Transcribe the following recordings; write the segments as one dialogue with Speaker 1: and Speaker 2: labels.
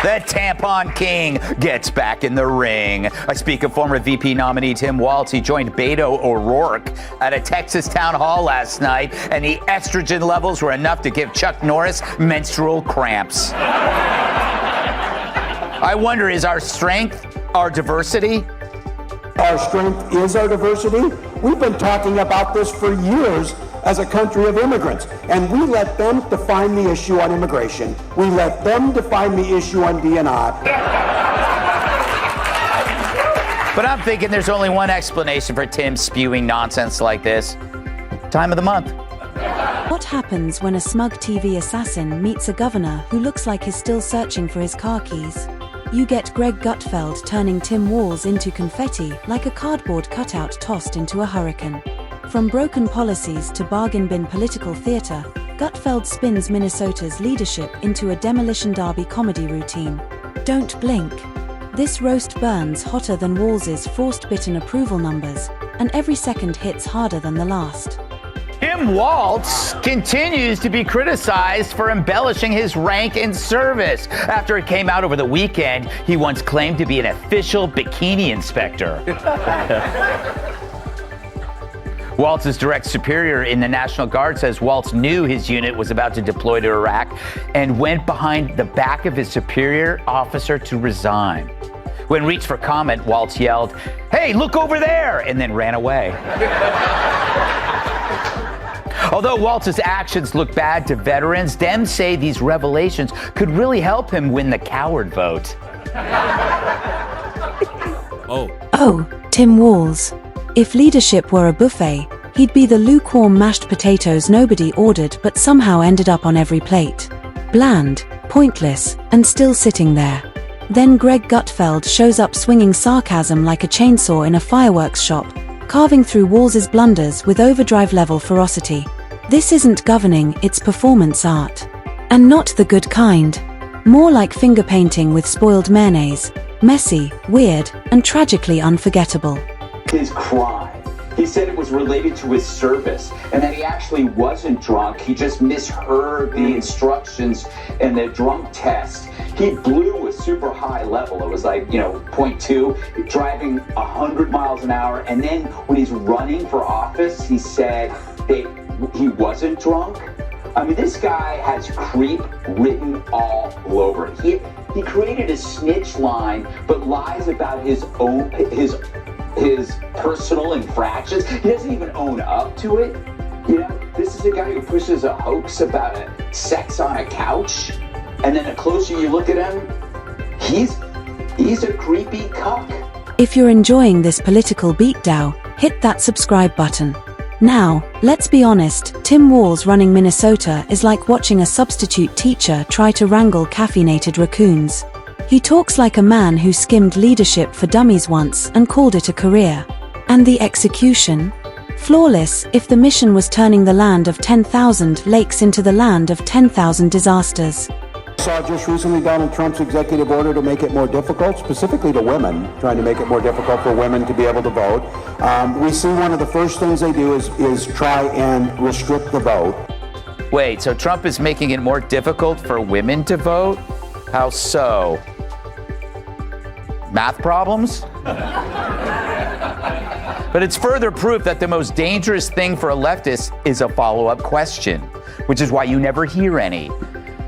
Speaker 1: The tampon king gets back in the ring. I speak of former VP nominee Tim Walz. He joined Beto O'Rourke at a Texas town hall last night, and the estrogen levels were enough to give Chuck Norris menstrual cramps. I wonder, is our strength our diversity?
Speaker 2: Our strength is our diversity. We've been talking about this for years as a country of immigrants, and we let them define the issue on immigration. We let them define the issue on DNI.
Speaker 1: But I'm thinking there's only one explanation for Tim spewing nonsense like this. Time of the month.
Speaker 3: What happens when a smug TV assassin meets a governor who looks like he's still searching for his car keys? You get Greg Gutfeld turning Tim Walz into confetti like a cardboard cutout tossed into a hurricane. From broken policies to bargain bin political theater, Gutfeld spins Minnesota's leadership into a demolition derby comedy routine. Don't blink. This roast burns hotter than Walz's frostbitten approval numbers, and every second hits harder than the last.
Speaker 1: Tim Walz continues to be criticized for embellishing his rank in service. After it came out over the weekend, he once claimed to be an official bikini inspector. Walz's direct superior in the National Guard says Walz knew his unit was about to deploy to Iraq and went behind the back of his superior officer to resign. When reached for comment, Walz yelled, "Hey, look over there!" and then ran away. Although Walz's actions look bad to veterans, Dems say these revelations could really help him win the coward vote.
Speaker 3: Oh, Tim Walz. If leadership were a buffet, he'd be the lukewarm mashed potatoes nobody ordered but somehow ended up on every plate. Bland, pointless, and still sitting there. Then Greg Gutfeld shows up swinging sarcasm like a chainsaw in a fireworks shop, carving through Walz's blunders with overdrive-level ferocity. This isn't governing, it's performance art. And not the good kind. More like finger painting with spoiled mayonnaise. Messy, weird, and tragically unforgettable.
Speaker 4: His crime. He said it was related to his service and that he actually wasn't drunk. He just misheard the instructions in the drunk test. He blew a super high level. It was like, 0.2, driving 100 miles an hour. And then when he's running for office, he said that he wasn't drunk. I mean, this guy has creep written all over it. He created a snitch line, but lies about his personal infractions. He doesn't even own up to it. This is a guy who pushes a hoax about sex on a couch, and then the closer you look at him, he's a creepy cuck.
Speaker 3: If you're enjoying this political beatdown, hit that subscribe button. Now, let's be honest, Tim Walz running Minnesota is like watching a substitute teacher try to wrangle caffeinated raccoons. He talks like a man who skimmed leadership for dummies once and called it a career. And the execution? Flawless, if the mission was turning the land of 10,000 lakes into the land of 10,000 disasters.
Speaker 2: I saw just recently Donald Trump's executive order to make it more difficult, specifically to women, trying to make it more difficult for women to be able to vote. We see one of the first things they do is try and restrict the vote.
Speaker 1: Wait, so Trump is making it more difficult for women to vote? How so? Math problems? But it's further proof that the most dangerous thing for a leftist is a follow-up question, which is why you never hear any.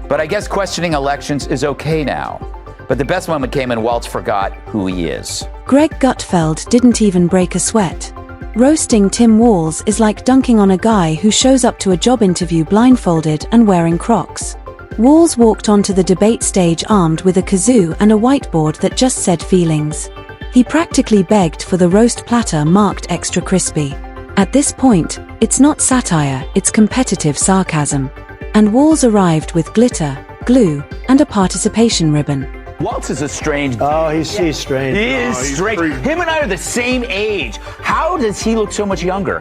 Speaker 1: But I guess questioning elections is okay now. But the best moment came when Walz forgot who he is.
Speaker 3: Greg Gutfeld didn't even break a sweat. Roasting Tim Walz is like dunking on a guy who shows up to a job interview blindfolded and wearing Crocs. Walz walked onto the debate stage armed with a kazoo and a whiteboard that just said feelings. He practically begged for the roast platter marked extra crispy. At this point, it's not satire, it's competitive sarcasm. And Walz arrived with glitter, glue, and a participation ribbon.
Speaker 1: Walz is a strange...
Speaker 5: Oh, he's strange.
Speaker 1: He is strange. Him and I are the same age. How does he look so much younger?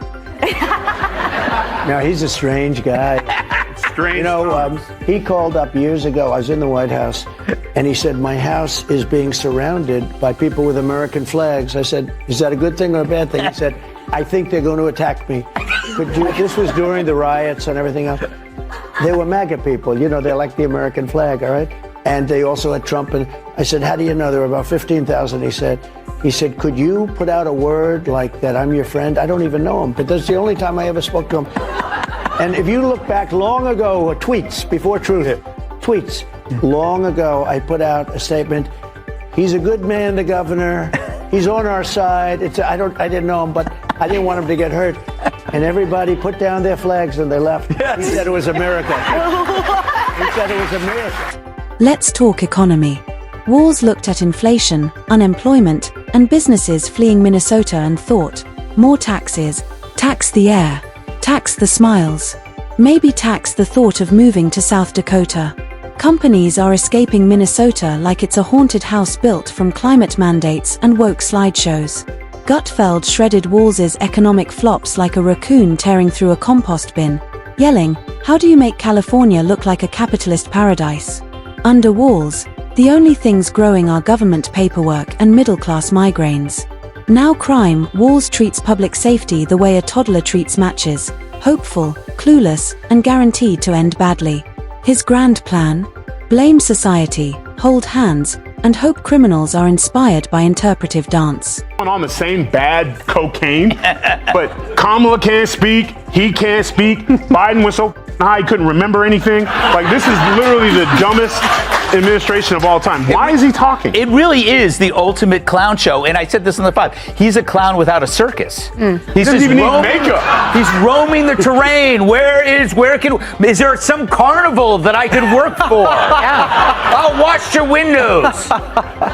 Speaker 5: No, he's a strange guy.
Speaker 6: Strange.
Speaker 5: He called up years ago. I was in the White House, and he said, "My house is being surrounded by people with American flags." I said, "Is that a good thing or a bad thing?" He said, "I think they're going to attack me." This was during the riots and everything else. They were MAGA people. They like the American flag, all right? And they also had Trump. And I said, how do you know? There were about 15,000. He said, could you put out a word like that I'm your friend? I don't even know him, but that's the only time I ever spoke to him. And if you look back long ago, or tweets before Truth, tweets, long ago, I put out a statement. He's a good man, the governor. He's on our side. I didn't know him, but I didn't want him to get hurt. And everybody put down their flags and they left. Yes. He said it was a miracle. He said it was a miracle.
Speaker 3: Let's talk economy. Walz looked at inflation, unemployment, and businesses fleeing Minnesota and thought, more taxes, tax the air, tax the smiles, maybe tax the thought of moving to South Dakota. Companies are escaping Minnesota like it's a haunted house built from climate mandates and woke slideshows. Gutfeld shredded Walz's economic flops like a raccoon tearing through a compost bin, yelling, "How do you make California look like a capitalist paradise?" Under Walz, the only things growing are government paperwork and middle-class migraines. Now crime, Walz treats public safety the way a toddler treats matches, hopeful, clueless, and guaranteed to end badly. His grand plan? Blame society, hold hands, and hope criminals are inspired by interpretive dance.
Speaker 6: On the same bad cocaine, but Kamala can't speak, he can't speak, Biden was so high he couldn't remember anything. Like, this is literally the dumbest administration of all time. Why is he talking?
Speaker 1: It really is the ultimate clown show, and I said this in the 5. He's a clown without a circus. He
Speaker 6: doesn't even need makeup.
Speaker 1: He's roaming the terrain. Is there some carnival that I could work for? Yeah. I'll wash your windows.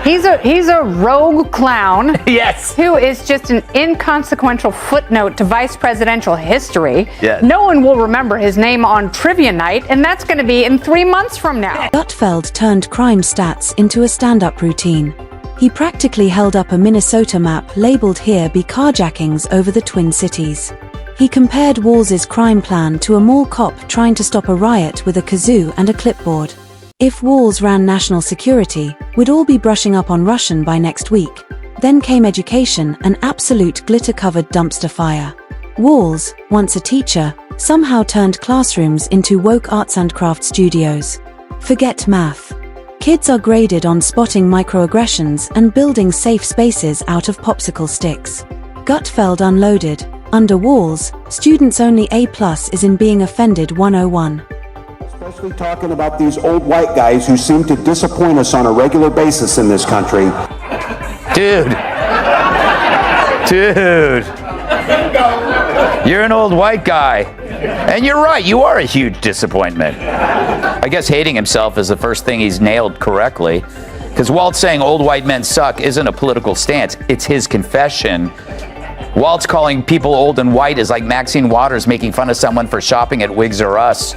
Speaker 7: He's a rogue clown.
Speaker 1: Yes.
Speaker 7: Who is just an inconsequential footnote to vice presidential history.
Speaker 1: Yes.
Speaker 7: No one will remember his name on trivia night, and that's going to be in 3 months from now.
Speaker 3: Gutfeld turned crime stats into a stand-up routine. He practically held up a Minnesota map labeled "Here be carjackings" over the Twin Cities. He compared Walz's crime plan to a mall cop trying to stop a riot with a kazoo and a clipboard. If Walz ran national security, we'd all be brushing up on Russian by next week. Then came education, an absolute glitter-covered dumpster fire. Walz, once a teacher, somehow turned classrooms into woke arts and craft studios. Forget math. Kids are graded on spotting microaggressions and building safe spaces out of popsicle sticks. Gutfeld unloaded. Under Walz, students' only A+ is in being offended 101.
Speaker 2: Especially talking about these old white guys who seem to disappoint us on a regular basis in this country.
Speaker 1: Dude. You're an old white guy. And you're right, you are a huge disappointment. I guess hating himself is the first thing he's nailed correctly. Because Walz saying old white men suck isn't a political stance, it's his confession. Walz calling people old and white is like Maxine Waters making fun of someone for shopping at Wigs R Us.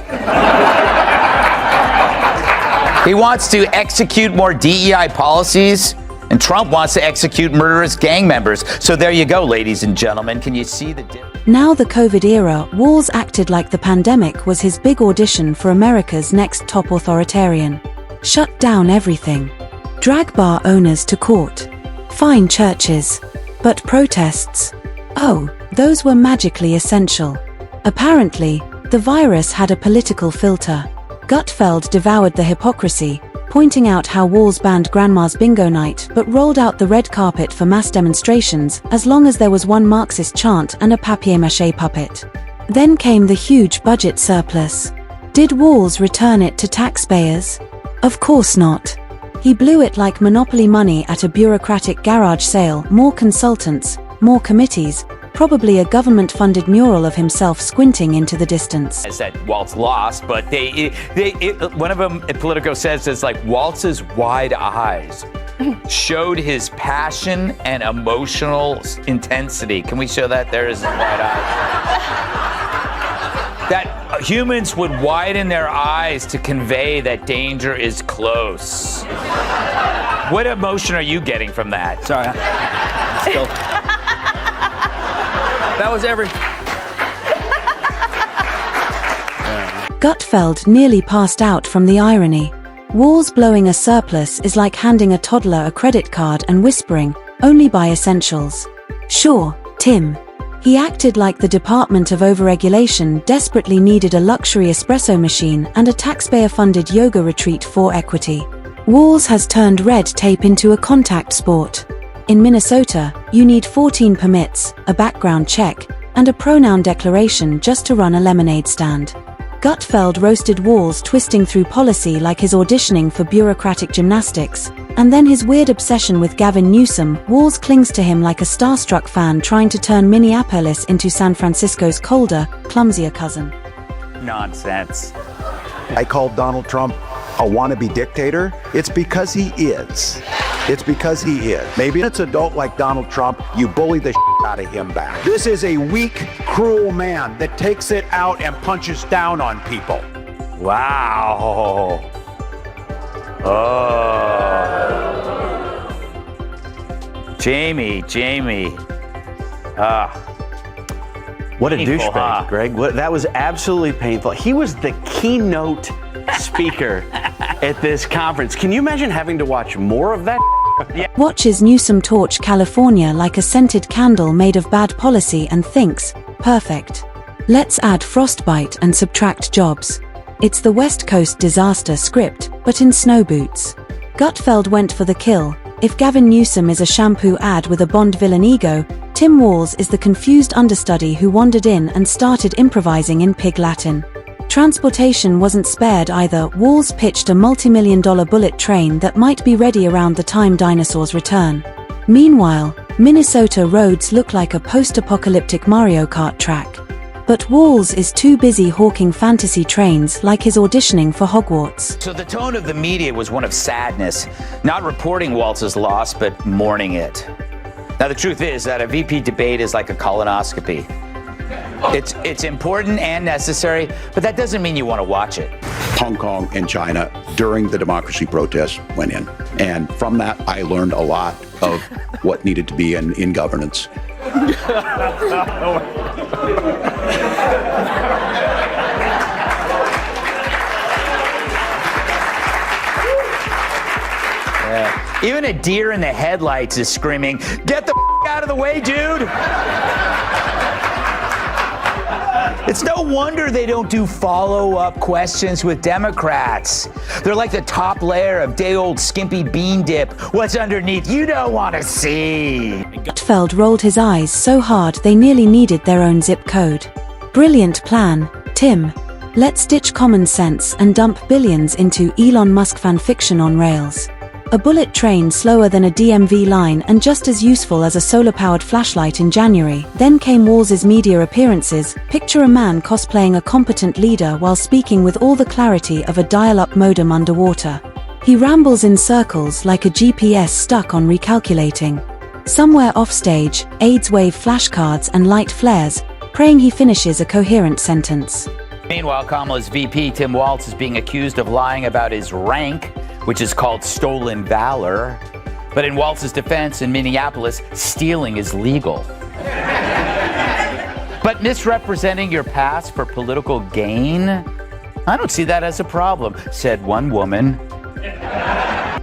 Speaker 1: He wants to execute more DEI policies, and Trump wants to execute murderous gang members. So there you go, ladies and gentlemen. Can you see the difference?
Speaker 3: Now the COVID era, Walz acted like the pandemic was his big audition for America's next top authoritarian. Shut down everything. Drag bar owners to court. Fine churches. But protests? Oh, those were magically essential. Apparently, the virus had a political filter. Gutfeld devoured the hypocrisy, pointing out how Walz banned Grandma's bingo night but rolled out the red carpet for mass demonstrations as long as there was one Marxist chant and a papier-mâché puppet. Then came the huge budget surplus. Did Walz return it to taxpayers? Of course not. He blew it like monopoly money at a bureaucratic garage sale, more consultants, more committees, probably a government-funded mural of himself squinting into the distance.
Speaker 1: Is that Walz lost, but one of them, Politico says, it's like Walz's wide eyes showed his passion and emotional intensity. Can we show that? There is his wide eyes. That humans would widen their eyes to convey that danger is close. What emotion are you getting from that?
Speaker 8: Sorry. Still. That was
Speaker 3: Gutfeld nearly passed out from the irony. Walz blowing a surplus is like handing a toddler a credit card and whispering, "Only buy essentials." Sure, Tim. He acted like the Department of Overregulation desperately needed a luxury espresso machine and a taxpayer-funded yoga retreat for equity. Walz has turned red tape into a contact sport. In Minnesota, you need 14 permits, a background check, and a pronoun declaration just to run a lemonade stand. Gutfeld roasted Walz, twisting through policy like his auditioning for bureaucratic gymnastics, and then his weird obsession with Gavin Newsom. Walz clings to him like a starstruck fan trying to turn Minneapolis into San Francisco's colder, clumsier cousin.
Speaker 1: Nonsense.
Speaker 8: I called Donald Trump a wannabe dictator. It's because he is. It's because he is. Maybe it's an adult like Donald Trump, you bully the out of him back. This is a weak, cruel man that takes it out and punches down on people.
Speaker 1: Wow. Oh. Jamie.
Speaker 9: What a
Speaker 1: Painful,
Speaker 9: douchebag,
Speaker 1: huh?
Speaker 9: Greg. That was absolutely painful. He was the keynote speaker at this conference. Can you imagine having to watch more of that?
Speaker 3: Watches Newsom torch California like a scented candle made of bad policy and thinks, perfect. Let's add frostbite and subtract jobs. It's the West Coast disaster script, but in snow boots. Gutfeld went for the kill. If Gavin Newsom is a shampoo ad with a Bond villain ego, Tim Walz is the confused understudy who wandered in and started improvising in Pig Latin. Transportation wasn't spared either. Walz pitched a multi-million-dollar bullet train that might be ready around the time dinosaurs return. Meanwhile, Minnesota roads look like a post-apocalyptic Mario Kart track. But Walz is too busy hawking fantasy trains like his auditioning for Hogwarts.
Speaker 1: So the tone of the media was one of sadness, not reporting Walz's loss, but mourning it. Now the truth is that a VP debate is like a colonoscopy. It's important and necessary, but that doesn't mean you want to watch it.
Speaker 8: Hong Kong and China during the democracy protests went in. And from that, I learned a lot of what needed to be in governance.
Speaker 1: Even a deer in the headlights is screaming, "Get the out of the way, dude!" It's no wonder they don't do follow-up questions with Democrats. They're like the top layer of day-old skimpy bean dip. What's underneath, you don't want to see.
Speaker 3: Gutfeld rolled his eyes so hard they nearly needed their own zip code. Brilliant plan, Tim. Let's ditch common sense and dump billions into Elon Musk fan fiction on rails. A bullet train slower than a DMV line and just as useful as a solar-powered flashlight in January. Then came Walz's media appearances. Picture a man cosplaying a competent leader while speaking with all the clarity of a dial-up modem underwater. He rambles in circles like a GPS stuck on recalculating. Somewhere offstage, aides wave flashcards and light flares, praying he finishes a coherent sentence.
Speaker 1: Meanwhile, Kamala's VP, Tim Walz, is being accused of lying about his rank, which is called stolen valor. But in Walz's defense in Minneapolis, stealing is legal. But misrepresenting your past for political gain? I don't see that as a problem, said one woman.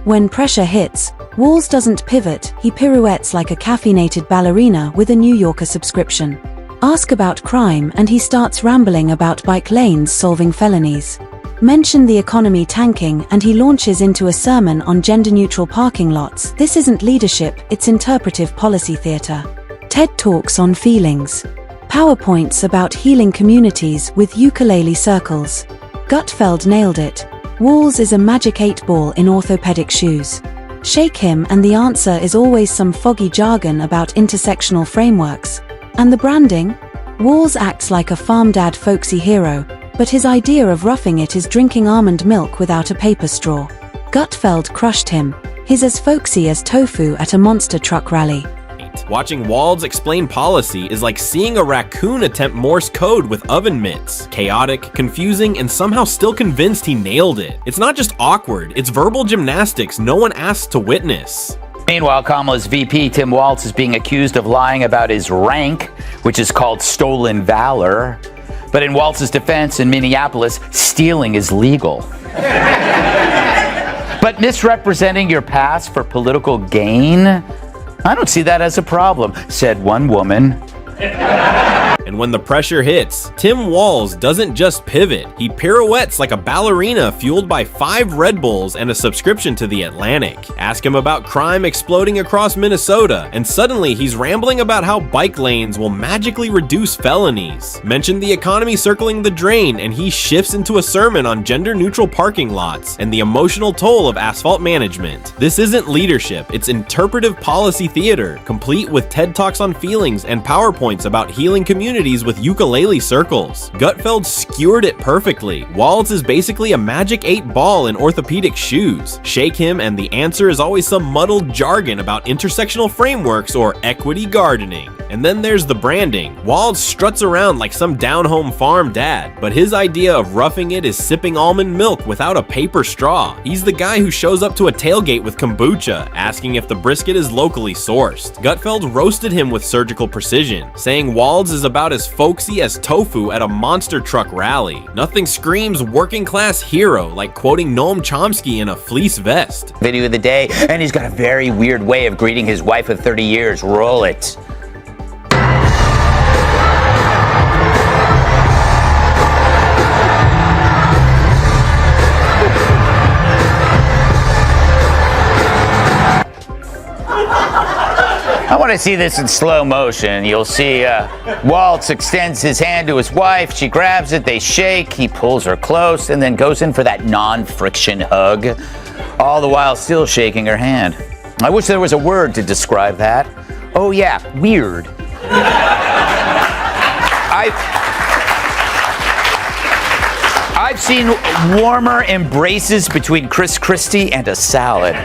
Speaker 3: When pressure hits, Walz doesn't pivot, he pirouettes like a caffeinated ballerina with a New Yorker subscription. Ask about crime and he starts rambling about bike lanes solving felonies. Mention the economy tanking and he launches into a sermon on gender-neutral parking lots. This isn't leadership, it's interpretive policy theater. TED Talks on feelings. PowerPoints about healing communities with ukulele circles. Gutfeld nailed it. Walz is a magic 8-ball in orthopedic shoes. Shake him and the answer is always some foggy jargon about intersectional frameworks. And the branding? Walz acts like a farm dad folksy hero, but his idea of roughing it is drinking almond milk without a paper straw. Gutfeld crushed him. He's as folksy as tofu at a monster truck rally.
Speaker 10: Watching Walz explain policy is like seeing a raccoon attempt Morse code with oven mitts. Chaotic, confusing, and somehow still convinced he nailed it. It's not just awkward, it's verbal gymnastics no one asked to witness.
Speaker 1: Meanwhile, Kamala's VP, Tim Walz, is being accused of lying about his rank, which is called stolen valor. But in Walz's defense in Minneapolis, stealing is legal. But misrepresenting your past for political gain? I don't see that as a problem, said one woman.
Speaker 10: And when the pressure hits, Tim Walz doesn't just pivot, he pirouettes like a ballerina fueled by 5 Red Bulls and a subscription to The Atlantic. Ask him about crime exploding across Minnesota, and suddenly he's rambling about how bike lanes will magically reduce felonies. Mention the economy circling the drain, and he shifts into a sermon on gender-neutral parking lots and the emotional toll of asphalt management. This isn't leadership, it's interpretive policy theater, complete with TED Talks on feelings and PowerPoints about healing communities with ukulele circles. Gutfeld skewered it perfectly. Walz is basically a magic 8-ball in orthopedic shoes. Shake him and the answer is always some muddled jargon about intersectional frameworks or equity gardening. And then there's the branding. Walz struts around like some down-home farm dad, but his idea of roughing it is sipping almond milk without a paper straw. He's the guy who shows up to a tailgate with kombucha, asking if the brisket is locally sourced. Gutfeld roasted him with surgical precision, saying Walz is about as folksy as tofu at a monster truck rally. Nothing screams working-class hero like quoting Noam Chomsky in a fleece vest.
Speaker 1: Video of the day, and he's got a very weird way of greeting his wife of 30 years. Roll it. I want to see this in slow motion. You'll see Walz extends his hand to his wife. She grabs it. They shake. He pulls her close and then goes in for that non-friction hug, all the while still shaking her hand. I wish there was a word to describe that. Oh, yeah, weird. I've seen warmer embraces between Chris Christie and a salad.